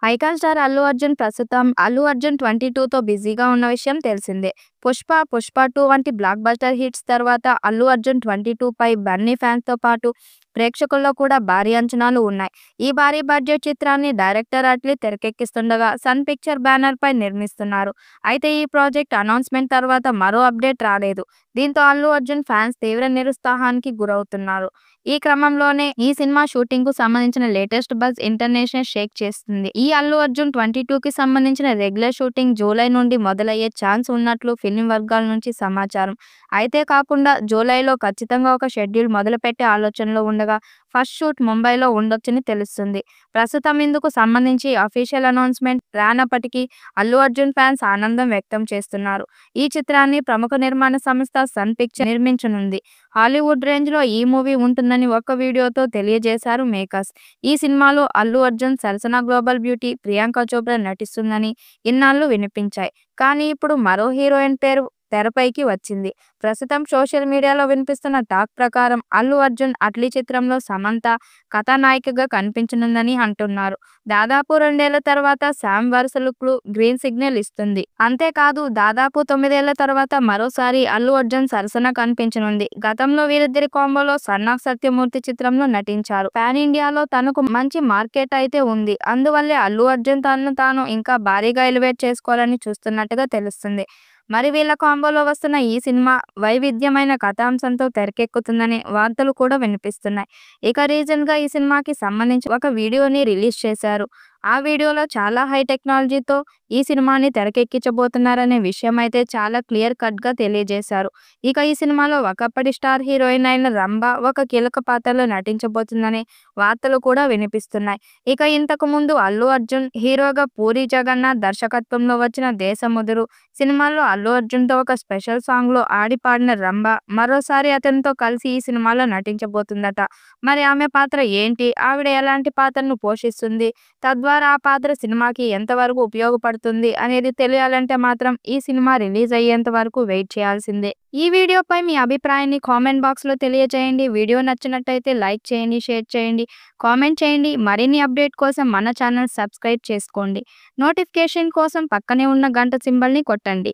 Icon star Allu Arjun ప్రస్తుతం 'అల్లు అర్జున్ 22'తో బిజీగా ఉన్న విషయం తెలిసిందే. 'పుష్ప 2' వంటి బ్లాక్ బస్టర్ హిట్స్ తర్వాత 'అల్లు అర్జున్ 22'పై బన్నీ ఫ్యాన్స్‌తో పాటు ప్రేక్షకుల్లో కూడా భారీ అంచనాలు ఉన్నాయి. ఈ భారీ బడ్జెట్ చిత్రాన్ని డైరెక్టర్ అట్లీ తెరకెక్కిస్తుండగా సన్ పిక్చర్ బ్యానర్‌పై నిర్మిస్తున్నారు. అయితే ఈ ప్రాజెక్ట్ అనౌన్స్‌మెంట్ తర్వాత మరో అప్డేట్ రాలేదు. దీంతో అల్లు అర్జున్ ఫ్యాన్స్ తీవ్ర నిరుత్సాహానికి గురవుతున్నారు. ఈ క్రమంలోనే ఈ సినిమా షూటింగ్‌కు సంబంధించిన లేటెస్ట్ బజ్ ఇంటర్నేట్‌ని షేక్ చేస్తుంది. ఈ 'అల్లు అర్జున్ 22'కి సంబంధించిన రెగ్యులర్ షూటింగ్ జూలై నుండి మొదలయ్యే ఛాన్స్ ఉన్నట్లు ఫిల్మ్ వర్గాల నుంచి సమాచారం. అయితే కాకుండా జూలైలో ఖచ్చితంగా ఒక షెడ్యూల్ మొదలుపెట్టే ఆలోచనలో ఉండగా ఫస్ట్ షూట్ ముంబైలో ఉండొచ్చని తెలుస్తుంది. ప్రస్తుతం ఇందుకు సంబంధించి అఫీషియల్ అనౌన్స్‌మెంట్ రానప్పటికీ అల్లు అర్జున్ ఫ్యాన్స్ ఆనందం వ్యక్తం చేస్తున్నారు. ఈ చిత్రాన్ని ప్రముఖ నిర్మాణ సంస్థ సన్ పిక్చర్ నిర్మించనుంది. హాలీవుడ్ రేంజ్‌లో ఈ మూవీ ఉంటుందని ఒక వీడియోతో తెలియజేశారు మేకర్స్. ఈ సినిమాలో అల్లు అర్జున్ సరసన గ్లోబల్ బ్యూటీ ప్రియాంక చోప్రా నటిస్తుందని ఇన్నాళ్లు వినిపించాయి. కానీ ఇప్పుడు మరో హీరోయిన్ పేరు తెరపైకి వచ్చింది. ప్రస్తుతం సోషల్ మీడియాలో వినిపిస్తున్న టాక్ ప్రకారం అల్లు అర్జున్ అట్లీ చిత్రంలో సమంత కథానాయికగా కనిపించనుందని అంటున్నారు. దాదాపు 2 ఏళ్ల తర్వాత శామ్ వరుస లుక్‌లో గ్రీన్ సిగ్నల్ ఇస్తుంది. అంతేకాదు దాదాపు 9 ఏళ్ల తర్వాత మరోసారి అల్లు అర్జున్ సరసన కనిపించనుంది. గతంలో వీరిద్దరి కాంబోలో 'సన్ ఆఫ్ సత్యమూర్తి' చిత్రంలో నటించారు. పాన్ ఇండియాలో తనకు మంచి మార్కెట్ అయితే ఉంది. అందువల్లే అల్లు అర్జున్ తనను తాను ఇంకా భారీగా ఎలివేట్ చేసుకోవాలని చూస్తున్నట్టుగా తెలుస్తుంది. మరి వీళ్ళ కాంబోలో వస్తున్న ఈ సినిమా వైవిధ్యమైన కథాంశంతో తెరకెక్కుతుందనే వార్తలు కూడా వినిపిస్తున్నాయి. ఇక రీసెంట్‌గా ఈ సినిమాకి సంబంధించి ఒక వీడియోని రిలీజ్ చేశారు. ఆ వీడియోలో చాలా హై టెక్నాలజీతో ఈ సినిమాని తెరకెక్కించబోతున్నారనే విషయం అయితే చాలా క్లియర్ కట్‌గా తెలియజేశారు. ఇక ఈ సినిమాలో ఒకప్పటి స్టార్ హీరోయిన్ అయిన రంభ ఒక కీలక పాత్రలో నటించబోతుందనే వార్తలు కూడా వినిపిస్తున్నాయి. ఇక ఇంతకు ముందు అల్లు అర్జున్ హీరోగా పూరి జగన్నాథ్ దర్శకత్వంలో వచ్చిన 'దేశముదురు' సినిమాలో అల్లు అర్జున్‌తో ఒక స్పెషల్ సాంగ్‌లో ఆడి పాడిన రంభ మరోసారి అతనితో కలిసి ఈ సినిమాలో నటించబోతుందట. మరి ఆమె పాత్ర ఏంటి? ఆవిడ ఎలాంటి పాత్రను పోషిస్తుంది? తద్వారా ఆ పాత్ర సినిమాకి ఎంతవరకు ఉపయోగపడుతుంది అనేది తెలియాలంటే మాత్రం ఈ సినిమా రిలీజ్ అయ్యేంత వరకు వెయిట్ చేయాల్సిందే. ఈ వీడియోపై మీ అభిప్రాయాన్ని కామెంట్ బాక్స్‌లో తెలియజేయండి. వీడియో నచ్చినట్టయితే లైక్ చేయండి, షేర్ చేయండి, కామెంట్ చేయండి. మరిన్ని అప్డేట్ కోసం మన ఛానల్ సబ్స్క్రైబ్ చేసుకోండి. నోటిఫికేషన్ కోసం పక్కనే ఉన్న గంట సింబల్‌ని కొట్టండి.